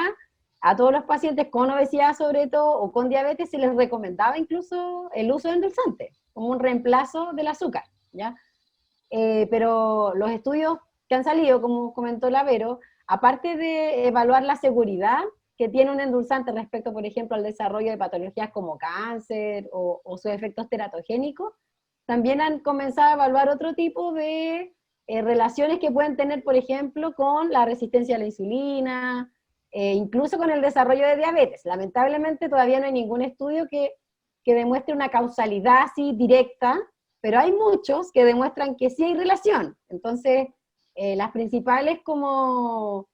a todos los pacientes con obesidad sobre todo, o con diabetes, se les recomendaba incluso el uso de endulzantes, como un reemplazo del azúcar, ¿ya? Pero los estudios que han salido, como comentó la Vero, aparte de evaluar la seguridad que tiene un endulzante respecto, por ejemplo, al desarrollo de patologías como cáncer o sus efectos teratogénicos, también han comenzado a evaluar otro tipo de relaciones que pueden tener, por ejemplo, con la resistencia a la insulina, incluso con el desarrollo de diabetes. Lamentablemente todavía no hay ningún estudio que demuestre una causalidad así directa, pero hay muchos que demuestran que sí hay relación. Entonces, las principales como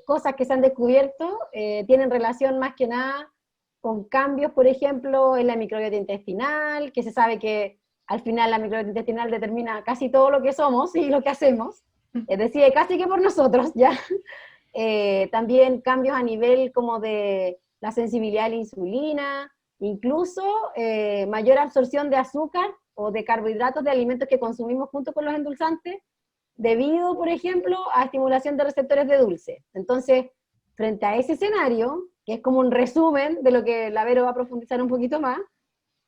cosas que se han descubierto tienen relación más que nada con cambios, por ejemplo, en la microbiota intestinal, que se sabe que al final la microbiota intestinal determina casi todo lo que somos y lo que hacemos, es decir, casi que por nosotros, ¿ya? También cambios a nivel como de la sensibilidad a la insulina, incluso mayor absorción de azúcar o de carbohidratos de alimentos que consumimos junto con los endulzantes, debido, por ejemplo, a estimulación de receptores de dulce. Entonces, frente a ese escenario, que es como un resumen de lo que la Vero va a profundizar un poquito más,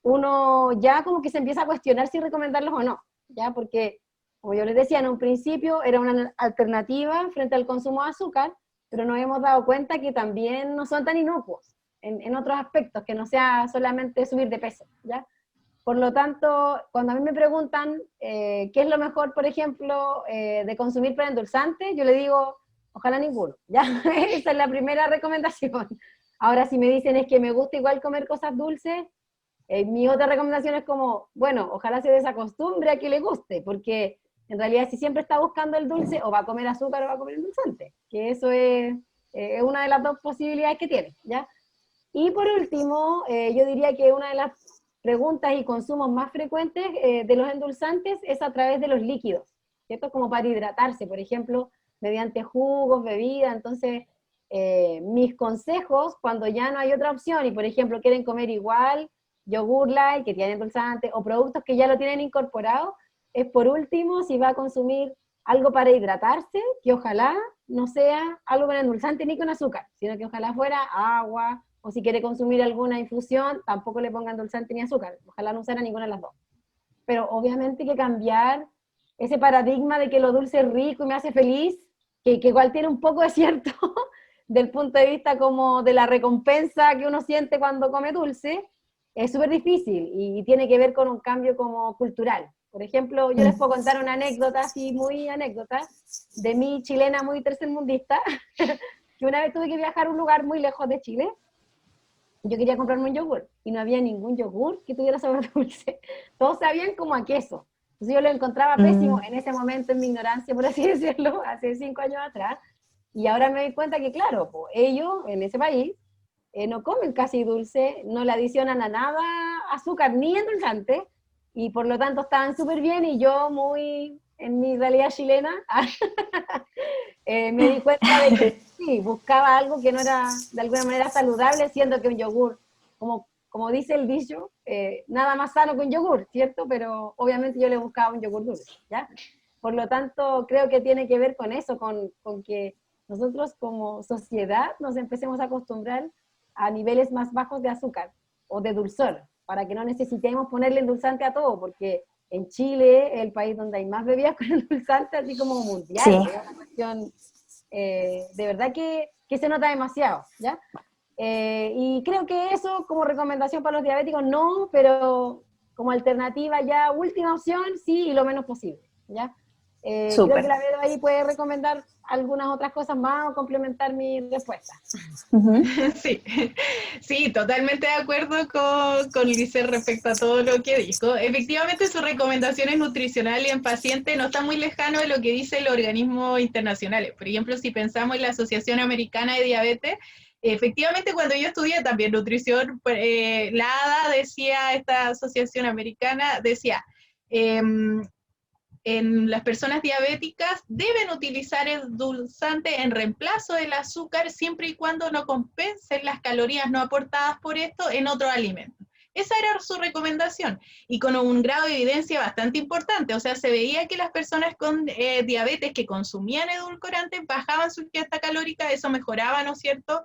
uno ya como que se empieza a cuestionar si recomendarlos o no, ¿ya? Porque, como yo les decía, en un principio era una alternativa frente al consumo de azúcar, pero nos hemos dado cuenta que también no son tan inocuos en otros aspectos, que no sea solamente subir de peso, ¿ya? Por lo tanto, cuando a mí me preguntan qué es lo mejor, por ejemplo, de consumir para endulzante, yo le digo, ojalá ninguno, ¿ya? Esa es la primera recomendación. Ahora, si me dicen es que me gusta igual comer cosas dulces, mi otra recomendación es como, bueno, ojalá se desacostumbre a que le guste, porque en realidad si siempre está buscando el dulce, o va a comer azúcar o va a comer endulzante, que eso es una de las dos posibilidades que tiene, ¿ya? Y por último, yo diría que una de las preguntas y consumos más frecuentes de los endulzantes es a través de los líquidos, ¿cierto? Como para hidratarse, por ejemplo, mediante jugos, bebidas. Entonces, mis consejos, cuando ya no hay otra opción y, por ejemplo, quieren comer igual yogur light, que tiene endulzante, o productos que ya lo tienen incorporado, es por último, si va a consumir algo para hidratarse, que ojalá no sea algo con endulzante ni con azúcar, sino que ojalá fuera agua, o si quiere consumir alguna infusión, tampoco le ponga endulzante ni azúcar, ojalá no usara ninguna de las dos. Pero obviamente hay que cambiar ese paradigma de que lo dulce es rico y me hace feliz, que igual tiene un poco de cierto, del punto de vista como de la recompensa que uno siente cuando come dulce, es súper difícil y tiene que ver con un cambio como cultural. Por ejemplo, yo les puedo contar una anécdota, así muy anécdota, de mi chilena muy tercermundista, que una vez tuve que viajar a un lugar muy lejos de Chile. Yo quería comprarme un yogur y no había ningún yogur que tuviera sabor dulce. Todos sabían como a queso. Entonces yo lo encontraba pésimo en ese momento, en mi ignorancia, por así decirlo, hace 5 años atrás. Y ahora me doy cuenta que, claro, pues, ellos en ese país no comen casi dulce, no le adicionan a nada azúcar ni endulzante, y por lo tanto estaban súper bien, y yo muy en mi realidad chilena me di cuenta de que sí, buscaba algo que no era de alguna manera saludable, siendo que un yogur, como dice el dicho, nada más sano que un yogur, ¿cierto? Pero obviamente yo le buscaba un yogur dulce, ¿ya? Por lo tanto, creo que tiene que ver con eso, con que nosotros como sociedad nos empecemos a acostumbrar a niveles más bajos de azúcar o de dulzor, para que no necesitemos ponerle endulzante a todo, porque en Chile es el país donde hay más bebidas con endulzante, así como mundial. Sí. Es una cuestión de verdad que se nota demasiado, ¿ya? Y creo que eso como recomendación para los diabéticos no, pero como alternativa ya, última opción, sí, y lo menos posible, ¿ya? Creo que la Vero ahí puede recomendar algunas otras cosas más o complementar mi respuesta. Sí, sí, totalmente de acuerdo con Lizeth respecto a todo lo que dijo. Efectivamente, sus recomendaciones nutricionales en pacientes no están muy lejanos de lo que dice el organismo internacional. Por ejemplo, si pensamos en la Asociación Americana de Diabetes, efectivamente, cuando yo estudié también nutrición, la ADA decía, esta asociación americana decía, en las personas diabéticas deben utilizar endulzante en reemplazo del azúcar siempre y cuando no compensen las calorías no aportadas por esto en otros alimentos. Esa era su recomendación, y con un grado de evidencia bastante importante. O sea, se veía que las personas con diabetes que consumían edulcorantes bajaban su ingesta calórica, eso mejoraba, ¿no es cierto?,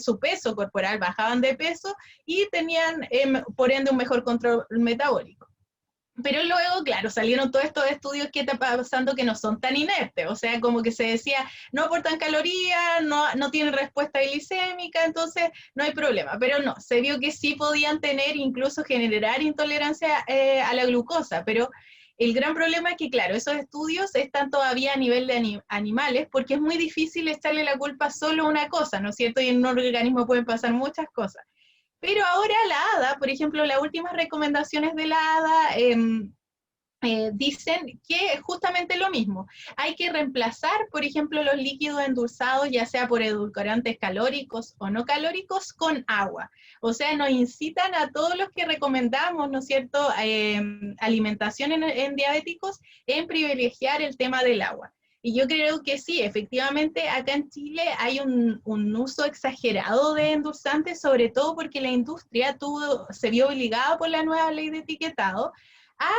su peso corporal, bajaban de peso y tenían, por ende, un mejor control metabólico. Pero luego, claro, salieron todos estos estudios que está pasando que no son tan inertes, o sea, como que se decía, no aportan calorías, no tienen respuesta glicémica, entonces no hay problema. Pero no, se vio que sí podían tener, incluso generar intolerancia a la glucosa, pero el gran problema es que, claro, esos estudios están todavía a nivel de animales, porque es muy difícil echarle la culpa solo a una cosa, ¿no es cierto? Y en un organismo pueden pasar muchas cosas. Pero ahora la ADA, por ejemplo, las últimas recomendaciones de la ADA dicen que es justamente lo mismo. Hay que reemplazar, por ejemplo, los líquidos endulzados, ya sea por edulcorantes calóricos o no calóricos, con agua. O sea, nos incitan a todos los que recomendamos, ¿no es cierto?, alimentación en diabéticos, en privilegiar el tema del agua. Y yo creo que sí, efectivamente, acá en Chile hay un uso exagerado de endulzantes, sobre todo porque la industria se vio obligada por la nueva ley de etiquetado a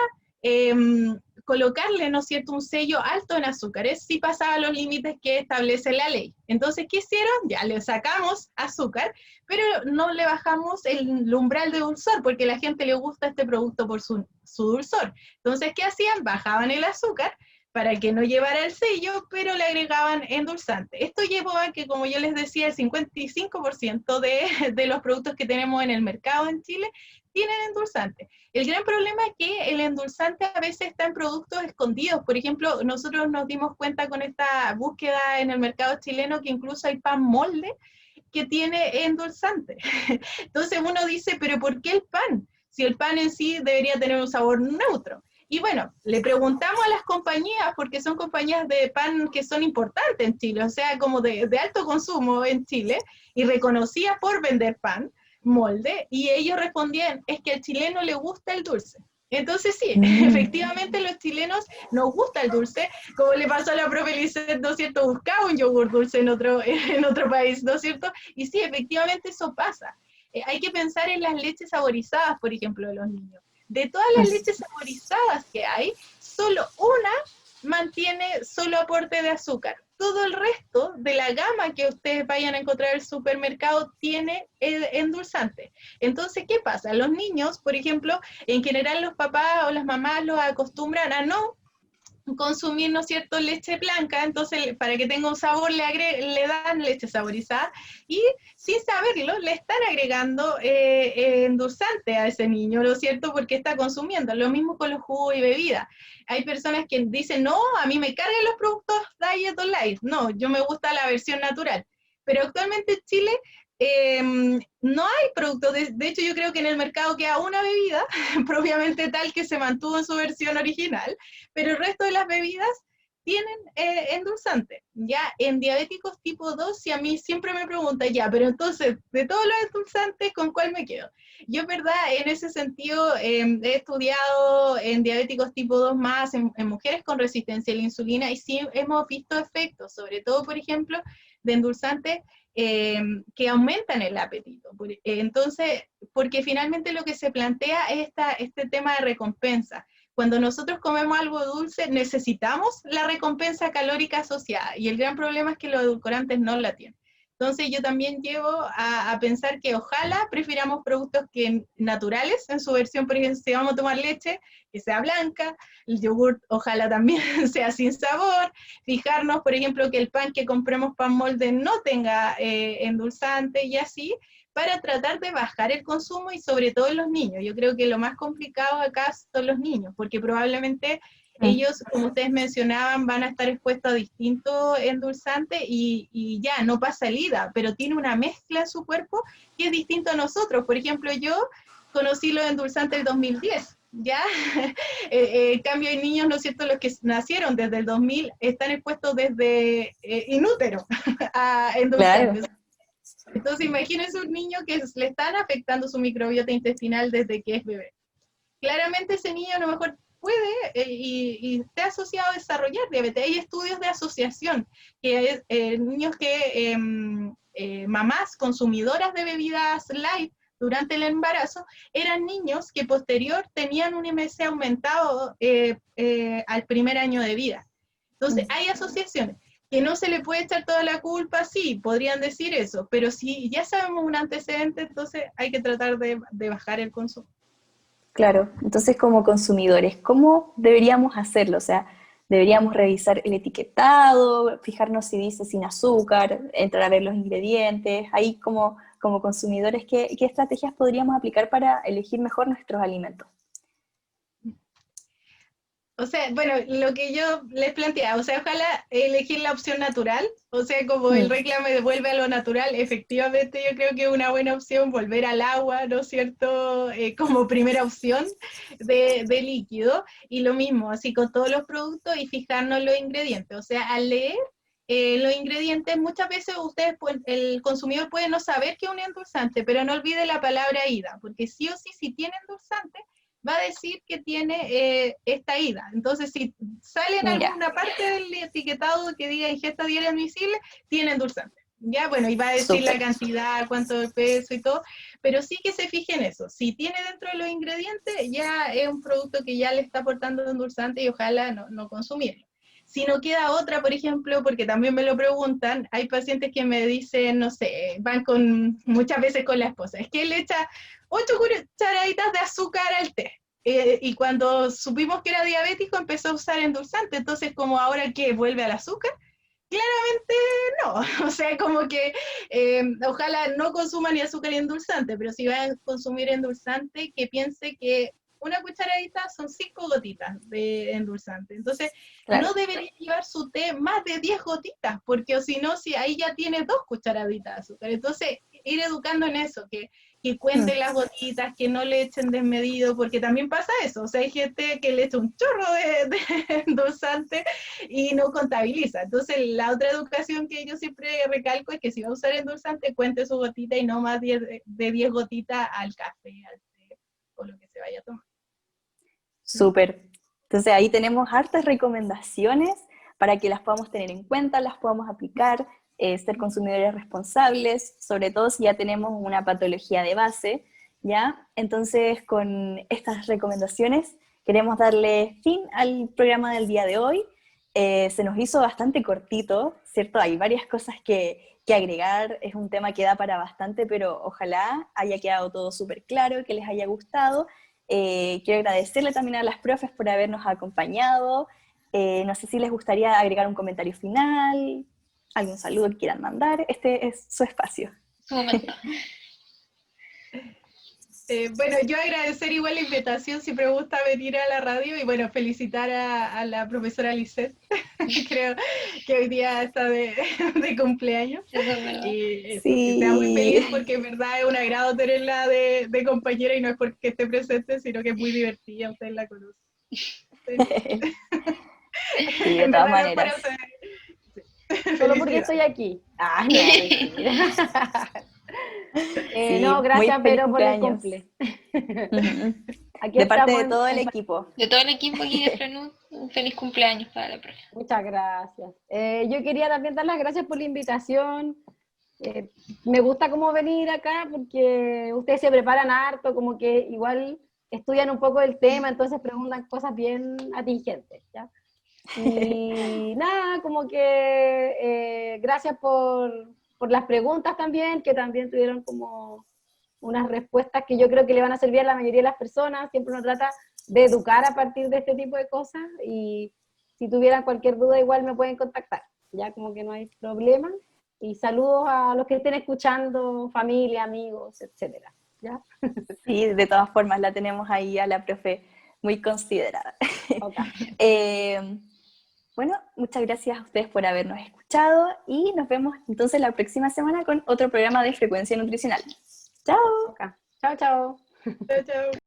colocarle, ¿no es cierto?, un sello alto en azúcares si pasaba los límites que establece la ley. Entonces, ¿qué hicieron? Ya le sacamos azúcar, pero no le bajamos el umbral de dulzor, porque a la gente le gusta este producto por su dulzor. Entonces, ¿qué hacían? Bajaban el azúcar para que no llevara el sello, pero le agregaban endulzante. Esto llevó a que, como yo les decía, el 55% de los productos que tenemos en el mercado en Chile tienen endulzante. El gran problema es que el endulzante a veces está en productos escondidos. Por ejemplo, nosotros nos dimos cuenta con esta búsqueda en el mercado chileno que incluso hay pan molde que tiene endulzante. Entonces uno dice, ¿pero por qué el pan? Si el pan en sí debería tener un sabor neutro. Y bueno, le preguntamos a las compañías, porque son compañías de pan que son importantes en Chile, o sea, como de alto consumo en Chile, y reconocidas por vender pan molde, y ellos respondían, es que al chileno le gusta el dulce. Entonces sí, efectivamente los chilenos nos gusta el dulce, como le pasó a la profe Lisset, ¿no es cierto?, buscaba un yogur dulce en otro país, ¿no es cierto? Y sí, efectivamente eso pasa. Hay que pensar en las leches saborizadas, por ejemplo, de los niños. De todas las leches saborizadas que hay, solo una mantiene solo aporte de azúcar. Todo el resto de la gama que ustedes vayan a encontrar en el supermercado tiene endulzante. Entonces, ¿qué pasa? Los niños, por ejemplo, en general los papás o las mamás los acostumbran a no consumir, ¿no es cierto?, leche blanca, entonces para que tenga un sabor le dan leche saborizada y sin saberlo le están agregando endulzante a ese niño, ¿no es cierto?, porque está consumiendo. Lo mismo con los jugos y bebidas. Hay personas que dicen, no, a mí me cargan los productos Diet o Light, no, yo me gusta la versión natural. Pero actualmente en Chile no hay productos, de hecho yo creo que en el mercado queda una bebida propiamente tal que se mantuvo en su versión original, pero el resto de las bebidas tienen endulzante. Ya en diabéticos tipo 2, si a mí siempre me preguntan, ya, pero entonces, de todos los endulzantes, ¿con cuál me quedo? Yo, en verdad, en ese sentido, he estudiado en diabéticos tipo 2 más, en mujeres con resistencia a la insulina, y sí hemos visto efectos, sobre todo, por ejemplo, de endulzantes que aumentan el apetito. Entonces, porque finalmente lo que se plantea es este tema de recompensa. Cuando nosotros comemos algo dulce, necesitamos la recompensa calórica asociada, y el gran problema es que los edulcorantes no la tienen. Entonces yo también llevo a pensar que ojalá prefiramos productos naturales en su versión, por ejemplo, si vamos a tomar leche, que sea blanca, el yogur ojalá también sea sin sabor, fijarnos, por ejemplo, que el pan que compremos pan molde no tenga endulzante y así, para tratar de bajar el consumo y sobre todo en los niños. Yo creo que lo más complicado acá son los niños, porque probablemente ellos, como ustedes mencionaban, van a estar expuestos a distintos endulzantes y ya, no pasa el IDA, pero tiene una mezcla en su cuerpo que es distinto a nosotros. Por ejemplo, yo conocí los endulzantes del 2010, ¿ya? En cambio, hay niños, ¿no es cierto?, los que nacieron desde el 2000 están expuestos desde inútero a endulzantes. Claro. Entonces, imagínense un niño que le están afectando su microbiota intestinal desde que es bebé. Claramente ese niño a lo mejor puede y está asociado a desarrollar diabetes. Hay estudios de asociación, que niños que, mamás consumidoras de bebidas light durante el embarazo, eran niños que posterior tenían un IMC aumentado al primer año de vida. Entonces, hay asociaciones. Que no se le puede echar toda la culpa, sí, podrían decir eso, pero si ya sabemos un antecedente, entonces hay que tratar de bajar el consumo. Claro, entonces como consumidores, ¿cómo deberíamos hacerlo? O sea, deberíamos revisar el etiquetado, fijarnos si dice sin azúcar, entrar a ver los ingredientes, ahí como consumidores, ¿qué estrategias podríamos aplicar para elegir mejor nuestros alimentos? O sea, bueno, lo que yo les planteaba, o sea, ojalá elegir la opción natural, o sea, como el reclame de vuelve a lo natural, efectivamente yo creo que es una buena opción volver al agua, ¿no es cierto?, como primera opción de líquido, y lo mismo, así con todos los productos y fijarnos en los ingredientes, o sea, al leer los ingredientes, muchas veces ustedes, el consumidor puede no saber que es un endulzante, pero no olvide la palabra ida, porque sí o sí, si tiene endulzante, va a decir que tiene esta ida. Entonces, si sale en alguna parte del etiquetado que diga ingesta diaria admisible, tiene endulzante. Ya, bueno, y va a decir la cantidad, cuánto de peso y todo, pero sí que se fije en eso. Si tiene dentro de los ingredientes, ya es un producto que ya le está aportando endulzante y ojalá no consumirlo. Si no queda otra, por ejemplo, porque también me lo preguntan, hay pacientes que me dicen, no sé, van muchas veces con la esposa, es que él le echa 8 cucharaditas de azúcar al té. Y cuando supimos que era diabético empezó a usar endulzante, entonces como ahora que vuelve al azúcar, claramente no, o sea, como que ojalá no consuma ni azúcar ni endulzante, pero si va a consumir endulzante, que piense que una cucharadita son 5 gotitas de endulzante, entonces no debería llevar su té más de 10 gotitas, porque o si no, si ahí ya tiene 2 cucharaditas de azúcar, entonces ir educando en eso, que cuenten las gotitas, que no le echen desmedido, porque también pasa eso, o sea, hay gente que le echa un chorro de endulzante y no contabiliza. Entonces, la otra educación que yo siempre recalco es que si va a usar endulzante, cuente su gotita y no más de 10 gotitas al café, al té o lo que se vaya a tomar. Súper. Entonces ahí tenemos hartas recomendaciones para que las podamos tener en cuenta, las podamos aplicar, ser consumidores responsables, sobre todo si ya tenemos una patología de base, ¿ya? Entonces, con estas recomendaciones queremos darle fin al programa del día de hoy. Se nos hizo bastante cortito, ¿cierto? Hay varias cosas que agregar, es un tema que da para bastante, pero ojalá haya quedado todo súper claro, que les haya gustado. Quiero agradecerle también a las profes por habernos acompañado. No sé si les gustaría agregar un comentario final, algún saludo que quieran mandar. Este es su espacio. Su momento. Bueno, yo agradecer igual la invitación, siempre me gusta venir a la radio y bueno, felicitar a la profesora Lisette, creo que hoy día está de cumpleaños. Y eso, que sea muy feliz porque en verdad es un agrado tenerla de compañera y no es porque esté presente, sino que es muy divertida, ustedes la conocen. Sí, de todas maneras. Solo porque estoy aquí. Ah, no, mentira. Sí, no, gracias, pero por el cumpleaños. cumple. Aquí de parte de todo el equipo. De todo el equipo aquí de Frenú, un feliz cumpleaños para la profe. Muchas gracias. Yo quería también dar las gracias por la invitación. Me gusta como venir acá porque ustedes se preparan harto, como que igual estudian un poco el tema, entonces preguntan cosas bien atingentes, ¿ya? Y nada, como que gracias por las preguntas también, que también tuvieron como unas respuestas que yo creo que le van a servir a la mayoría de las personas. Siempre uno trata de educar a partir de este tipo de cosas y si tuvieran cualquier duda igual me pueden contactar, ya como que no hay problema. Y saludos a los que estén escuchando, familia, amigos, etcétera, ¿ya? Sí, de todas formas la tenemos ahí a la profe muy considerada. Okay. Bueno, muchas gracias a ustedes por habernos escuchado y nos vemos entonces la próxima semana con otro programa de Frecuencia Nutricional. ¡Chao! Okay. Chao, chao. Chao, chao.